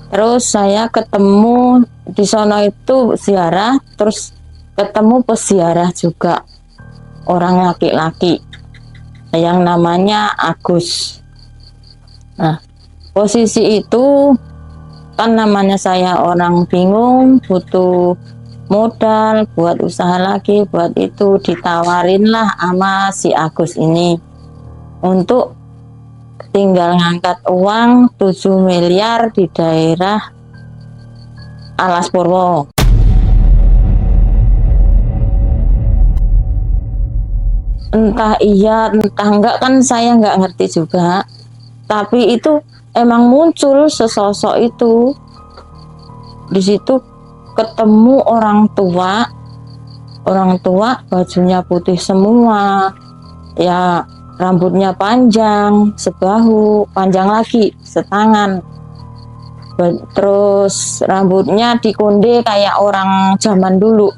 Terus saya ketemu di sono itu ziarah, terus ketemu peziarah juga orang laki-laki yang namanya Agus. Nah, posisi itu kan namanya saya orang bingung, butuh modal buat usaha lagi, buat itu ditawarin lah sama si Agus ini untuk tinggal ngangkat uang 7 miliar di daerah Alas Purwo. Entah iya, entah enggak, kan saya nggak ngerti juga. Tapi itu emang muncul sesosok itu. Di situ ketemu orang tua bajunya putih semua, ya rambutnya panjang, sebahu, panjang lagi, setangan. Terus rambutnya dikonde kayak orang zaman dulu.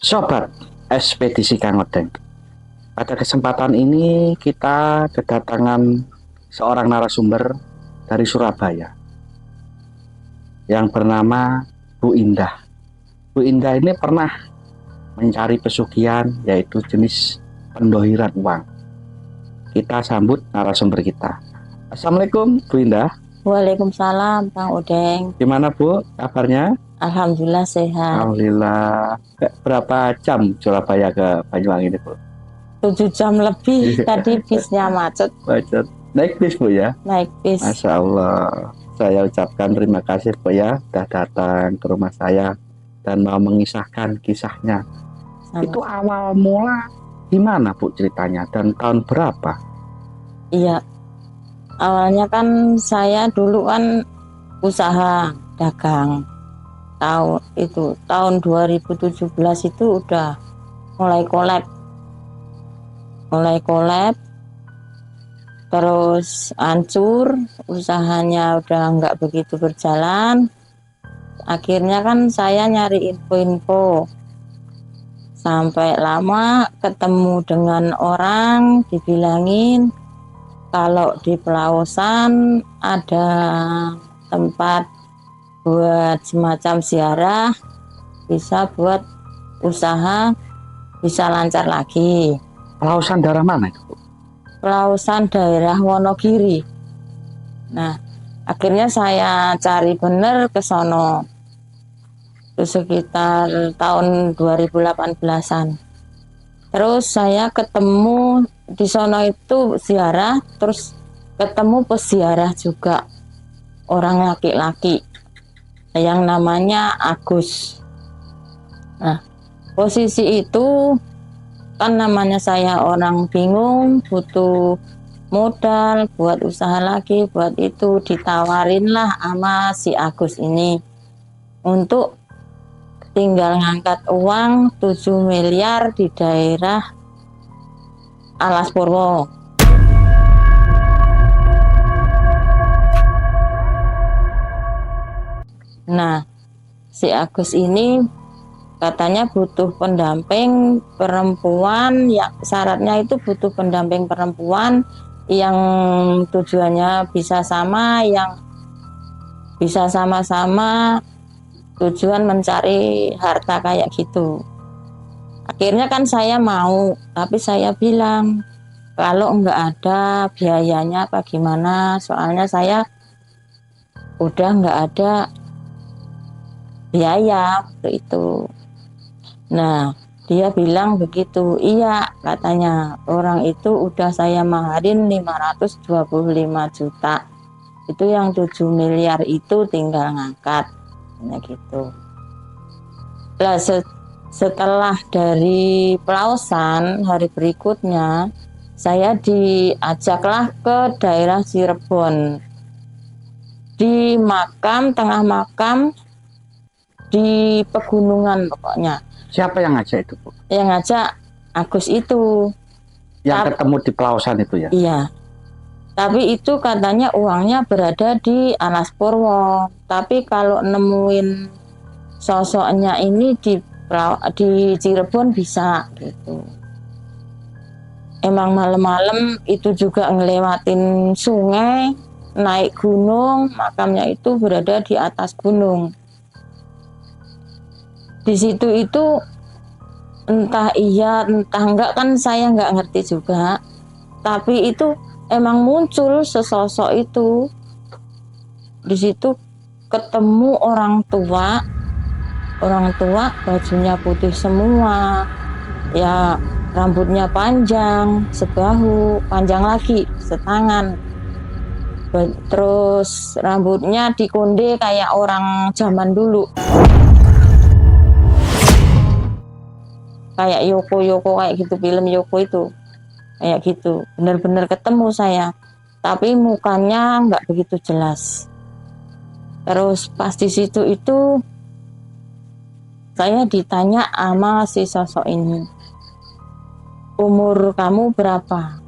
Sobat Ekspedisi Kang Odeng, pada kesempatan ini kita kedatangan seorang narasumber dari Surabaya yang bernama Bu Indah. Bu Indah ini pernah mencari pesugihan, yaitu jenis pendohiran uang. Kita sambut narasumber kita. Assalamualaikum Bu Indah. Waalaikumsalam Bang Odeng. Gimana Bu kabarnya? Alhamdulillah sehat. Alhamdulillah. Berapa jam Surabaya ke Banyuwangi ini Bu? 7 jam lebih tadi bisnya macet. Macet. Naik bis Bu ya? Naik bis. Masya Allah. Saya ucapkan terima kasih Bu ya, sudah datang ke rumah saya dan mau mengisahkan kisahnya. Sama. Itu awal mula gimana Bu ceritanya dan tahun berapa? Iya, awalnya kan saya dulu kan usaha dagang. Tahun 2017 itu udah mulai kolab, terus hancur, usahanya udah nggak begitu berjalan. Akhirnya kan saya nyari info-info, sampai lama ketemu dengan orang, dibilangin kalau di Pelausan ada tempat buat semacam ziarah, bisa buat usaha, bisa lancar lagi. Pelausan daerah mana itu Bu? Pelausan daerah Wonogiri. Nah, akhirnya saya cari bener ke sono. Itu sekitar tahun 2018-an. Terus saya ketemu di sono itu ziarah, terus ketemu peziarah juga orang laki-laki yang namanya Agus. Nah, posisi itu kan namanya saya orang bingung, butuh modal buat usaha lagi, buat itu ditawarin lah sama si Agus ini untuk tinggal ngangkat uang 7 miliar di daerah Alas Purwo. Nah, si Agus ini katanya butuh pendamping perempuan, ya syaratnya itu butuh pendamping perempuan yang tujuannya bisa sama, yang bisa sama-sama tujuan mencari harta kayak gitu. Akhirnya kan saya mau, tapi saya bilang kalau nggak ada biayanya apa gimana, soalnya saya udah nggak ada biaya waktu itu. Nah, dia bilang begitu. Iya, katanya orang itu udah saya maharin 525 juta. Itu yang 7 miliar itu tinggal ngangkat. Nah, gitu. Nah, setelah dari Pelausan, hari berikutnya saya diajaklah ke daerah Cirebon. Di makam, tengah makam, di pegunungan pokoknya. Siapa yang ngajak itu Bu? Yang ngajak Agus itu. Yang ketemu di Pelausan itu ya? Iya. Tapi itu katanya uangnya berada di Alas Purwo. Tapi kalau nemuin sosoknya ini di di Cirebon bisa gitu. Emang malam-malam itu juga ngelewatin sungai, naik gunung, makamnya itu berada di atas gunung. Di situ itu entah iya entah enggak kan saya nggak ngerti juga, tapi itu emang muncul sesosok itu. Di situ ketemu orang tua bajunya putih semua, ya rambutnya panjang sebahu, panjang lagi setangan, terus rambutnya dikonde kayak orang zaman dulu, kayak Yoko kayak gitu, film Yoko itu kayak gitu. Bener-bener ketemu saya, tapi mukanya nggak begitu jelas. Terus pas di situ itu saya ditanya sama si sosok ini, umur kamu berapa?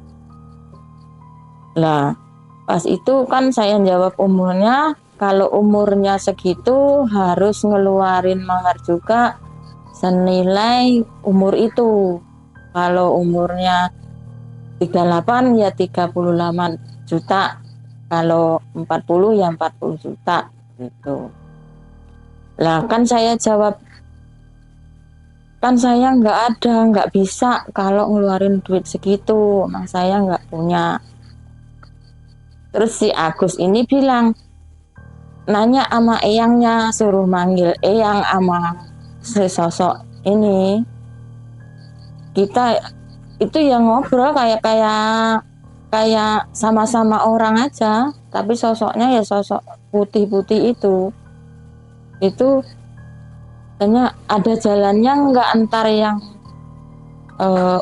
Lah pas itu kan saya jawab umurnya, kalau umurnya segitu harus ngeluarin mahar juga senilai umur itu. Kalau umurnya 38 ya 38 juta, kalau 40 ya 40 juta gitu. Lah kan saya jawab, kan saya nggak bisa kalau ngeluarin duit segitu, emang saya nggak punya. Terus si Agus ini bilang, nanya sama eyangnya, suruh manggil eyang sama sesosok ini. Kita itu yang ngobrol kayak sama-sama orang aja, tapi sosoknya ya sosok putih-putih itu. Itu tanya ada jalannya nggak antar yang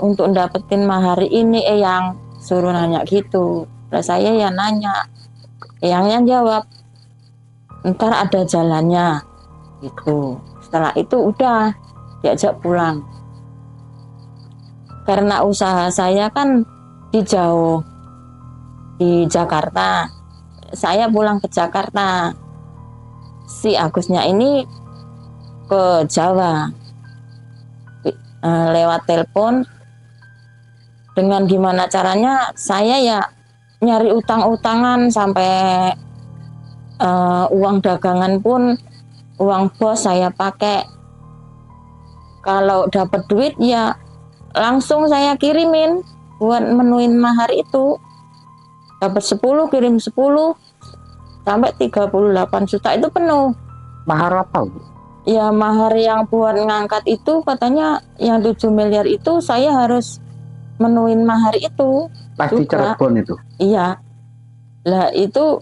untuk dapetin mahar ini, yang suruh nanya gitu. Nah, saya ya nanya, eyangnya jawab ntar ada jalannya gitu. Setelah itu udah diajak pulang, karena usaha saya kan jauh di Jakarta. Saya pulang ke Jakarta, si Agusnya ini ke Jawa lewat telepon. Dengan gimana caranya saya ya nyari utang-utangan sampai uang dagangan pun, uang bos saya pakai. Kalau dapat duit ya langsung saya kirimin buat menuin mahar itu. Dapat 10 kirim 10 sampai 38 juta itu penuh. Mahar apa, Bu? Ya mahar yang buat ngangkat itu katanya yang 7 miliar itu saya harus menuin mahar itu. Pas di Cirebon itu? Iya. Lah itu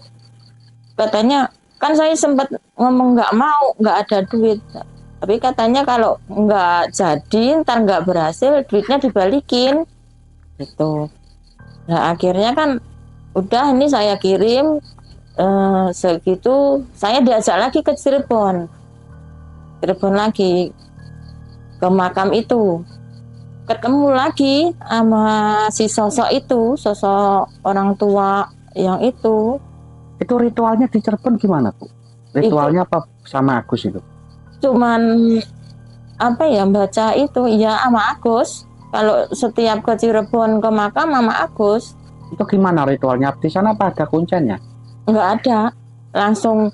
katanya, kan saya sempat ngomong nggak mau, nggak ada duit. Tapi katanya kalau nggak jadi, ntar nggak berhasil, duitnya dibalikin. Gitu. Nah akhirnya kan udah ini saya kirim segitu, saya diajak lagi ke Cirebon lagi ke makam itu, ketemu lagi sama si sosok itu, sosok orang tua yang itu. Itu ritualnya di Cirebon gimana, Bu? Ritualnya apa sama Agus itu? Cuman apa ya, baca itu ya sama Agus. Kalau setiap ke Cirebon ke makam sama Agus. Itu gimana ritualnya? Di sana apa ada kuncennya? Nggak ada, langsung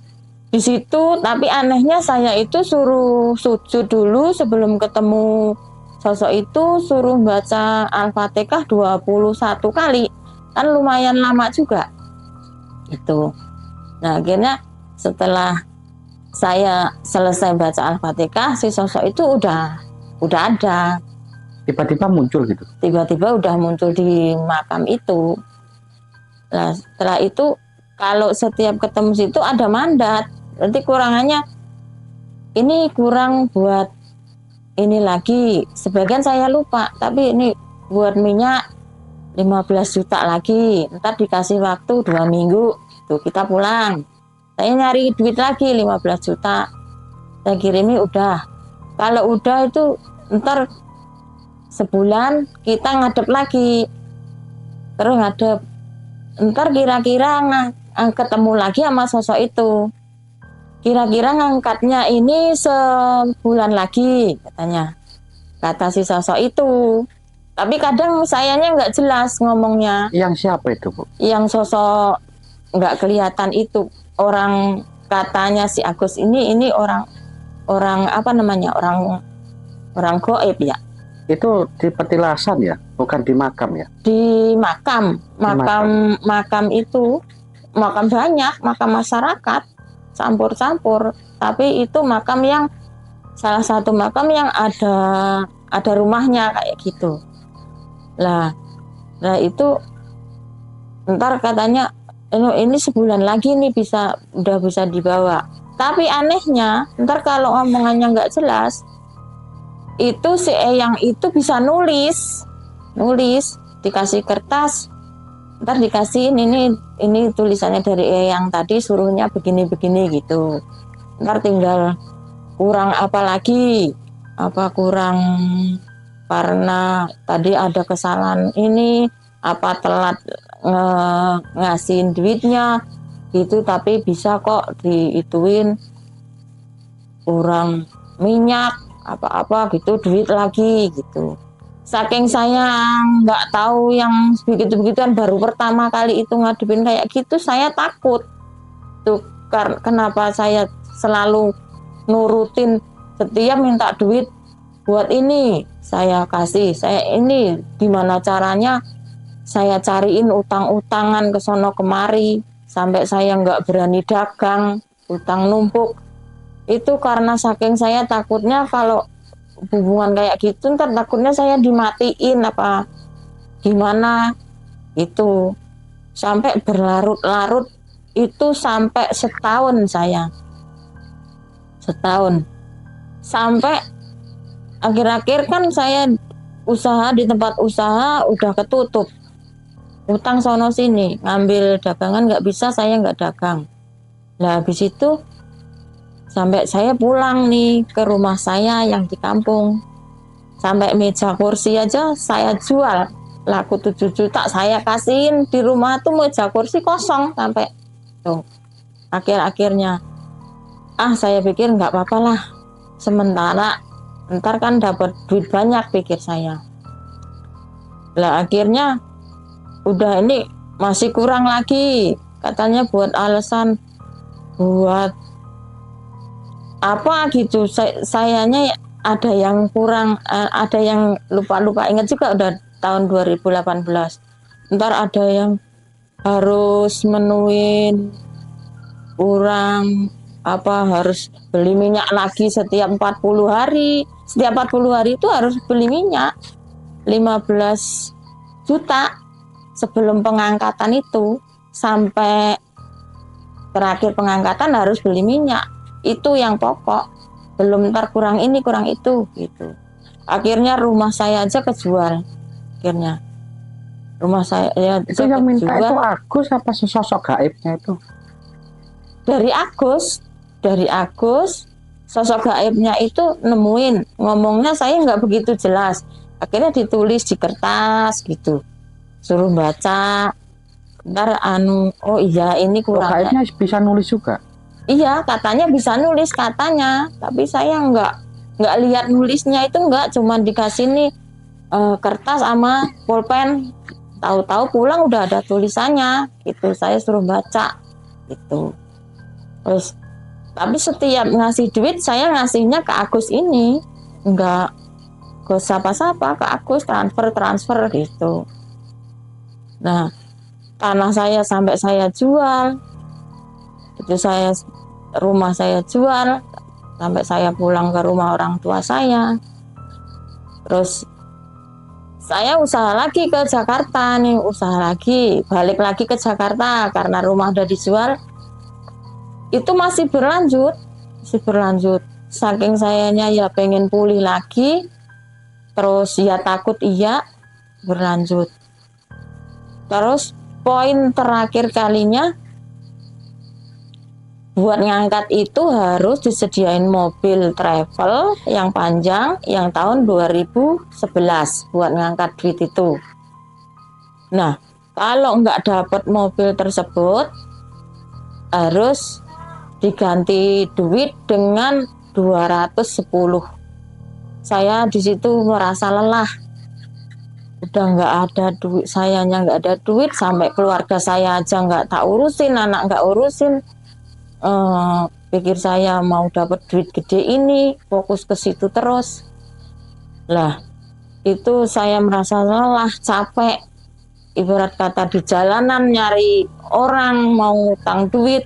di situ. Tapi anehnya saya itu suruh sujud dulu sebelum ketemu sosok itu, suruh baca Al-Fatihah 21 kali. Kan lumayan lama juga itu. Nah akhirnya setelah saya selesai baca Al-Fatihah, si sosok itu udah ada. Tiba-tiba muncul gitu? Tiba-tiba udah muncul di makam itu. Nah setelah itu kalau setiap ketemu situ ada mandat, nanti kurangannya ini kurang buat ini lagi, sebagian saya lupa, tapi ini buat minyak 15 juta lagi, ntar dikasih waktu 2 minggu, tuh kita pulang. Saya nyari duit lagi 15 juta, saya kirimi udah. Kalau udah itu ntar sebulan kita ngadep lagi, terus ngadep, ntar kira-kira ketemu lagi sama sosok itu. kira-kira ngangkatnya ini sebulan lagi katanya, kata si sosok itu. Tapi kadang sayanya nggak jelas ngomongnya. Yang siapa itu, Bu? Yang sosok nggak kelihatan itu orang, katanya si Agus ini orang orang apa namanya, orang orang goib ya. Itu di petilasan ya, bukan di makam ya? Di makam, makam. makam itu makam banyak, makam masyarakat campur-campur. Tapi itu makam yang salah satu makam yang ada rumahnya kayak gitu. Lah itu ntar katanya ini sebulan lagi nih udah bisa dibawa. Tapi anehnya ntar kalau omongannya nggak jelas, itu si Eyang itu bisa nulis dikasih kertas, ntar dikasihin ini tulisannya dari Eyang tadi, suruhnya begini-begini gitu. Ntar tinggal kurang apa lagi, apa kurang karena tadi ada kesalahan ini, apa telat ngasihin duitnya gitu, tapi bisa kok diituin, kurang minyak apa-apa gitu, duit lagi gitu. Saking saya nggak tahu yang begitu-begituan, baru pertama kali itu ngadepin kayak gitu, saya takut tuh. Kenapa saya selalu nurutin, setiap minta duit buat ini saya kasih, saya ini gimana caranya saya cariin utang-utangan ke sono kemari, sampai saya nggak berani dagang, utang numpuk. Itu karena saking saya takutnya kalau hubungan kayak gitu, ntar takutnya saya dimatiin apa gimana itu. Sampai berlarut-larut itu sampai setahun, sampai akhir-akhir kan saya usaha di tempat usaha udah ketutup, utang sono sini, ngambil dagangan nggak bisa, saya nggak dagang. Nah habis itu sampai saya pulang nih ke rumah saya yang di kampung, sampai meja kursi aja saya jual, laku 7 juta saya kasihin, di rumah tuh meja kursi kosong sampai tuh. Akhir-akhirnya saya pikir nggak apa-apa lah, sementara ntar kan dapat duit banyak, pikir saya. Lah akhirnya udah ini masih kurang lagi, katanya buat alasan buat apa gitu. Sayanya ada yang kurang, ada yang lupa ingat juga, udah tahun 2018. Ntar ada yang harus menuin kurang apa, harus beli minyak lagi setiap 40 hari. Setiap 40 hari itu harus beli minyak 15 juta sebelum pengangkatan itu, sampai terakhir pengangkatan harus beli minyak. Itu yang pokok, belum ntar kurang ini kurang itu gitu. Akhirnya rumah saya aja kejual. Akhirnya rumah saya ya itu yang minta kejual. Itu Agus apa sosok gaibnya itu? Dari Agus sosok gaibnya itu nemuin, ngomongnya saya nggak begitu jelas, akhirnya ditulis di kertas gitu, suruh baca. Ntar oh iya ini kurang. Gaibnya bisa nulis juga? Iya katanya bisa nulis katanya, tapi saya nggak lihat nulisnya itu, nggak, cuman dikasih nih kertas sama pulpen, tahu-tahu pulang udah ada tulisannya gitu, saya suruh baca gitu. Terus tapi setiap ngasih duit saya ngasihnya ke Agus ini, nggak ke siapa-siapa, ke Agus, transfer gitu. Nah tanah saya sampai saya jual, itu rumah saya jual sampai saya pulang ke rumah orang tua saya. Terus saya usaha lagi ke Jakarta nih, balik lagi ke Jakarta karena rumah udah dijual. Itu masih berlanjut. Saking sayanya ya pengen pulih lagi, terus ya takut, iya berlanjut. Terus poin terakhir kalinya buat ngangkat itu harus disediain mobil travel yang panjang yang tahun 2011 buat ngangkat duit itu. Nah kalau nggak dapat mobil tersebut harus diganti duit dengan 210. Saya di situ merasa lelah, udah nggak ada duit, sayanya nggak ada duit, sampai keluarga saya aja nggak tak urusin, anak nggak urusin. Pikir saya mau dapat duit gede ini, fokus ke situ terus. Lah, itu saya merasa lelah, capek. Ibarat kata di jalanan nyari orang mau utang duit.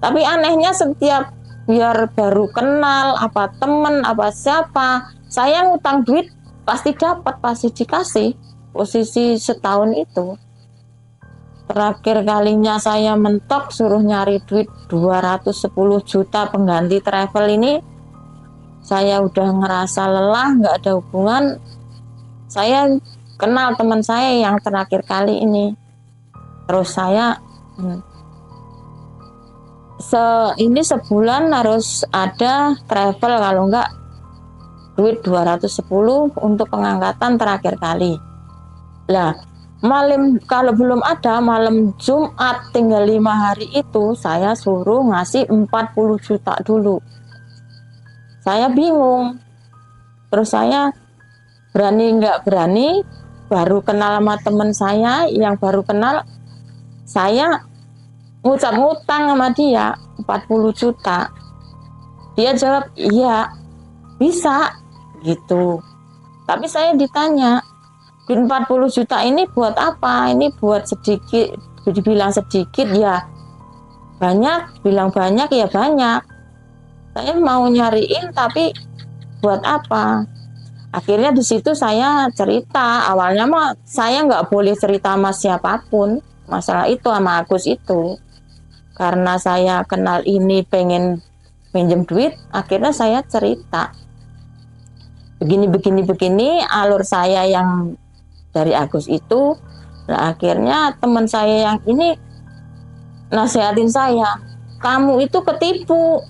Tapi anehnya setiap biar baru kenal, apa temen, apa siapa, saya ngutang duit pasti dapat, pasti dikasih. Posisi setahun itu. Terakhir kalinya saya mentok suruh nyari duit 210 juta pengganti travel ini, saya udah ngerasa lelah, nggak ada hubungan. Saya kenal teman saya yang terakhir kali ini. Terus saya ini sebulan harus ada travel, kalau enggak duit 210 untuk pengangkatan terakhir kali. Lah, malam kalau belum ada, malam Jumat tinggal 5 hari itu saya suruh ngasih 40 juta dulu. Saya bingung. Terus saya berani nggak berani, baru kenal sama teman saya yang baru kenal, saya ngucap ngutang sama dia 40 juta. Dia jawab, iya bisa gitu. Tapi saya ditanya, 40 juta ini buat apa? Ini buat sedikit, dibilang sedikit ya banyak, bilang banyak ya banyak. Saya mau nyariin tapi buat apa? Akhirnya di situ saya cerita. Awalnya mah saya nggak boleh cerita sama siapapun masalah itu, sama Agus itu. Karena saya kenal ini pengen pinjem duit, akhirnya saya cerita. Begini alur saya yang dari Agus itu. Nah, akhirnya teman saya yang ini nasihatin saya, kamu itu ketipu,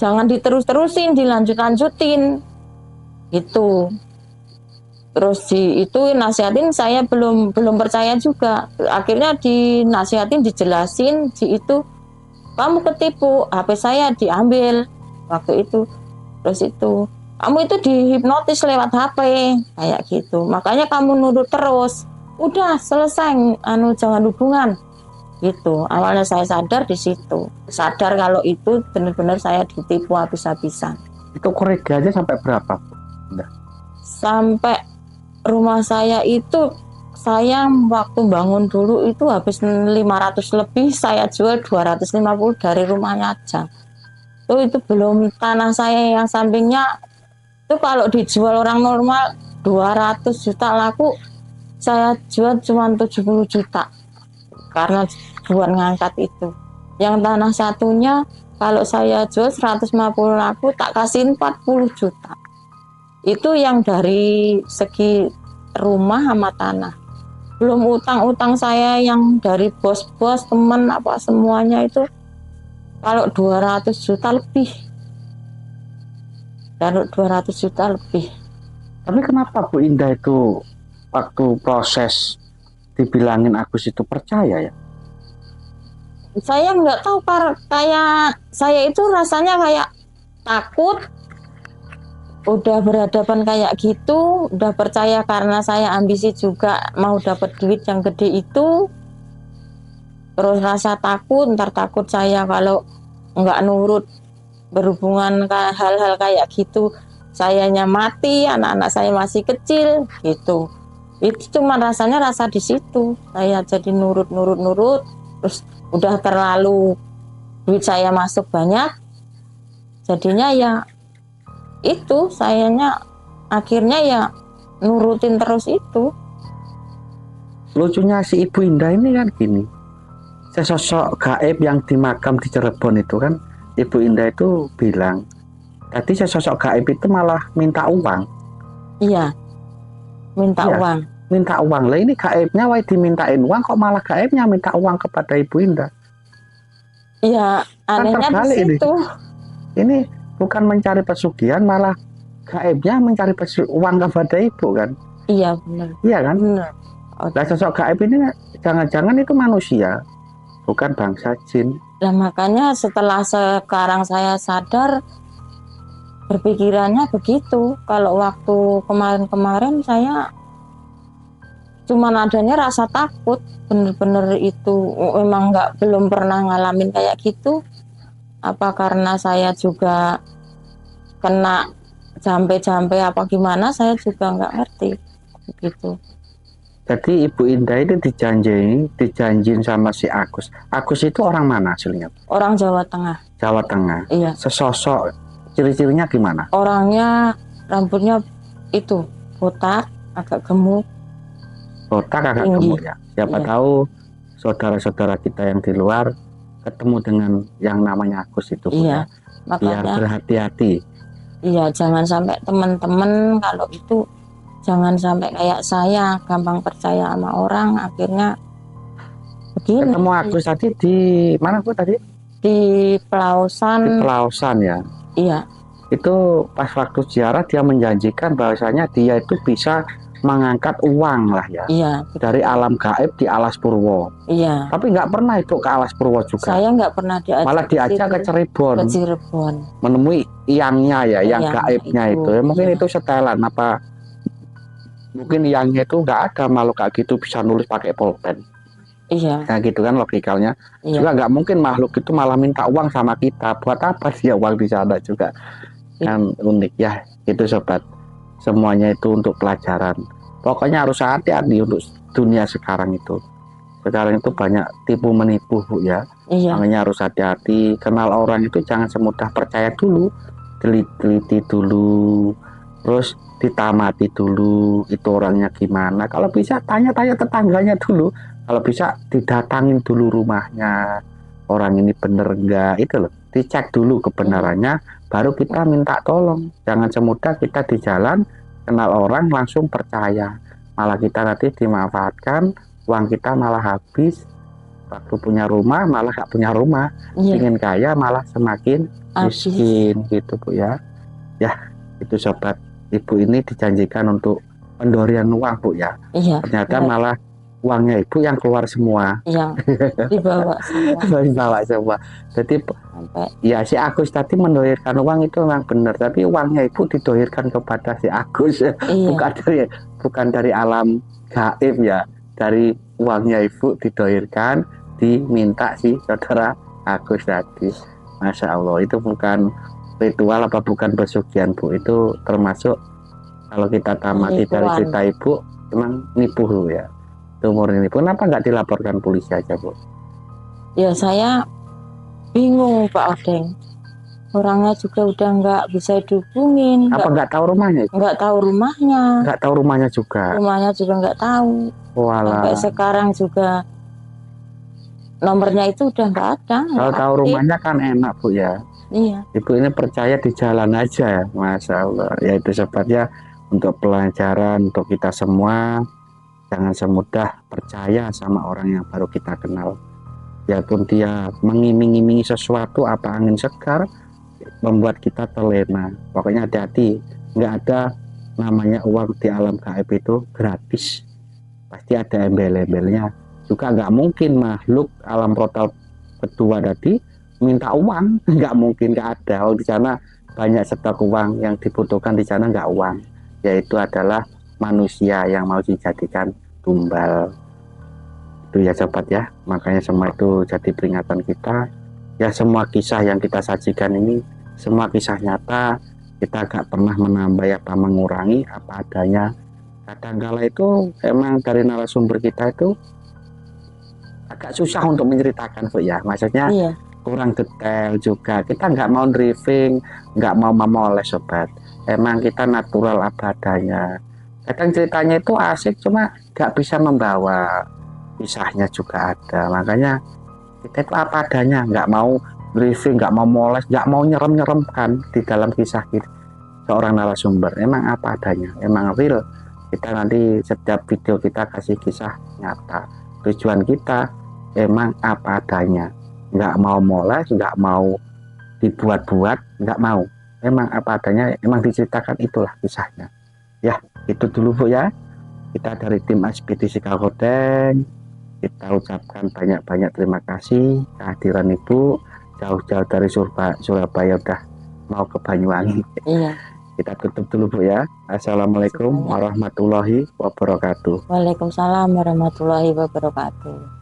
jangan diterus-terusin, dilanjut-lanjutin gitu. Terus itu nasihatin, saya belum percaya juga. Akhirnya dinasihatin, dijelasin, itu kamu ketipu, HP saya diambil waktu itu. Terus itu kamu itu dihipnotis lewat HP kayak gitu, makanya kamu nurut terus, udah selesai, jangan hubungan gitu. Awalnya saya sadar di situ, sadar kalau itu benar-benar saya ditipu habis-habisan. Itu kerugiannya sampai berapa? Sampai rumah saya itu, saya waktu bangun dulu itu habis 500 lebih, saya jual 250 dari rumahnya aja. Itu belum tanah saya yang sampingnya. Itu kalau dijual orang normal 200 juta laku, saya jual cuma 70 juta karena buat ngangkat itu. Yang tanah satunya kalau saya jual 150 laku, tak kasih 40 juta. Itu yang dari segi rumah sama tanah. Belum utang-utang saya yang dari bos-bos, teman apa semuanya itu, kalau 200 juta lebih. Taruh 200 juta lebih. Tapi kenapa Bu Indah itu waktu proses dibilangin Agus itu percaya ya? Saya nggak tahu, kayak saya itu rasanya kayak takut. Udah berhadapan kayak gitu, udah percaya karena saya ambisi juga mau dapat duit yang gede itu. Terus rasa takut, ntar takut saya kalau nggak nurut, berhubungan hal-hal kayak gitu, sayanya mati, anak-anak saya masih kecil gitu. Itu cuma rasanya rasa di situ. Saya jadi nurut, terus udah terlalu duit saya masuk banyak, jadinya ya itu sayanya akhirnya ya nurutin terus itu. Lucunya si Ibu Indah ini kan gini, sesosok gaib yang di makam di Cirebon itu kan, Ibu Indah itu bilang, tadi sesosok gaib itu malah minta uang. Iya, minta uang. Minta uang. Lah ini gaibnya wae dimintain uang, kok malah gaibnya minta uang kepada Ibu Indah? Iya, anehnya kan di situ. Ini bukan mencari pesugihan, malah gaibnya mencari uang kepada Ibu kan? Iya benar. Iya kan? Benar. Lah sosok gaib ini jangan-jangan itu manusia, bukan bangsa jin. Nah, makanya setelah sekarang saya sadar, berpikirannya begitu. Kalau waktu kemarin-kemarin saya cuman adanya rasa takut, bener-bener itu memang belum pernah ngalamin kayak gitu. Apa karena saya juga kena jampe-jampe apa gimana, saya juga nggak ngerti gitu. Jadi Ibu Indah itu dijanjiin sama si Agus. Agus itu orang mana aslinya? Orang Jawa Tengah. Jawa Tengah. Iya. Sesosok, ciri-cirinya gimana? Orangnya rambutnya itu botak, agak gemuk. Botak agak Tinggi. gemuk ya. Siapa Iya. tahu saudara-saudara kita yang di luar ketemu dengan yang namanya Agus itu, Bu, Iya. ya. Biar Makanya berhati-hati. iya, jangan sampai teman-teman kalau itu jangan sampai kayak saya gampang percaya sama orang, akhirnya begini. Ketemu Agus tadi di mana, Bu, tadi? Di Di Pelausan. Pelausan ya. Iya. Itu pas waktu ziarah dia menjanjikan bahwasanya dia itu bisa mengangkat uang lah ya. Iya. Dari alam gaib di Alas Purwo. Iya. Tapi nggak pernah itu ke Alas Purwo juga. Saya nggak pernah diajak. Malah diajak ke Cirebon. Ke Cirebon. Menemui yangnya ya, yang Yang gaibnya itu, itu. Ya, mungkin iya. itu setelan apa? Mungkin yangnya itu nggak ada makhluk kayak gitu bisa nulis pakai pulpen. Iya. Nah gitu kan logikalnya. Iya. Juga nggak mungkin makhluk itu malah minta uang sama kita. Buat apa dia uang di sana juga? Kan unik ya. Itu sobat. Semuanya itu untuk pelajaran. Pokoknya harus hati-hati untuk dunia sekarang itu. Sekarang itu banyak tipu menipu, Bu, ya. Iya. Makanya harus hati-hati. Kenal orang itu jangan semudah percaya dulu. Teliti dulu. Terus ditamati dulu. Itu orangnya gimana. Kalau bisa tanya-tanya tetangganya dulu. Kalau bisa didatangin dulu rumahnya. Orang ini bener enggak. Itu loh. Dicek dulu kebenarannya. Baru kita minta tolong. Jangan semudah kita di jalan kenal orang langsung percaya. Malah kita nanti dimanfaatkan. Uang kita malah habis. Waktu punya rumah malah gak punya rumah. Iya. Ingin kaya malah semakin Habis. miskin gitu, Bu, ya. Ya itu sobat. Ibu ini dijanjikan untuk pendorian uang, Bu, ya. Iya. Ternyata Iya. malah uangnya Ibu yang keluar semua. Yang dibawa semua Dibawa semua. Jadi sampai. ya si Agus tadi mendohirkan uang itu memang benar, tapi uangnya Ibu didohirkan kepada si Agus. Iya. bukan dari alam gaib ya. Dari uangnya Ibu didohirkan, diminta si saudara Agus tadi. Masya Allah, itu bukan ritual apa bukan pesugihan, Bu. Itu termasuk kalau kita tamati dari Penipuan. cerita Ibu, memang nipu, Bu, ya. Itu murni nipu. Kenapa nggak dilaporkan polisi aja, Bu? Ya saya bingung Pak Odeng. Orangnya juga udah nggak bisa dihubungin. Apa nggak tahu rumahnya? Nggak tahu rumahnya. Nggak tahu rumahnya juga. Rumahnya juga nggak tahu. Walah. Sampai sekarang juga nomornya itu udah nggak ada. Kalau tahu rumahnya kan enak, Bu, ya. Iya. Ibu ini percaya di jalan aja, Masya Allah. Ya itu sebabnya untuk pelajaran untuk kita semua, jangan semudah percaya sama orang yang baru kita kenal. Biarpun dia mengiming-imingi sesuatu apa angin segar, membuat kita terlena. Pokoknya hati-hati, nggak ada namanya uang di alam gaib itu gratis. Pasti ada embel-embelnya. Juga nggak mungkin makhluk alam portal kedua tadi minta uang, nggak mungkin, nggak ada. Oh, di sana banyak stok uang yang dibutuhkan, di sana nggak uang, yaitu adalah manusia yang mau dijadikan tumbal. Itu ya sobat ya, makanya semua itu jadi peringatan kita ya. Semua kisah yang kita sajikan ini semua kisah nyata, kita nggak pernah menambah apa mengurangi, apa adanya. Kadang-kala itu emang dari narasumber kita itu agak susah untuk menceritakan, Bu, ya. Maksudnya Iya. kurang detail juga. Kita nggak mau briefing, nggak mau memoles, sobat. Emang kita natural apa adanya. Kadang ceritanya itu asik, cuma nggak bisa membawa. Kisahnya juga ada. Makanya kita itu apa adanya, nggak mau briefing, nggak mau moles, nggak mau nyerem-nyeremkan di dalam kisah kita. Seorang narasumber emang apa adanya, emang real. Kita nanti setiap video kita kasih kisah nyata. Tujuan kita emang apa adanya. Nggak mau moles, nggak mau dibuat-buat, nggak mau. Emang apa adanya, emang diceritakan, itulah kisahnya. Ya, itu dulu, Bu, ya. Kita dari tim ekspedisi Kagodeng kita ucapkan banyak-banyak terima kasih kehadiran Ibu jauh-jauh dari Surabaya udah mau ke Banyuwangi. Iya. Kita tutup dulu Bu ya. Assalamualaikum warahmatullahi wabarakatuh. Waalaikumsalam warahmatullahi wabarakatuh.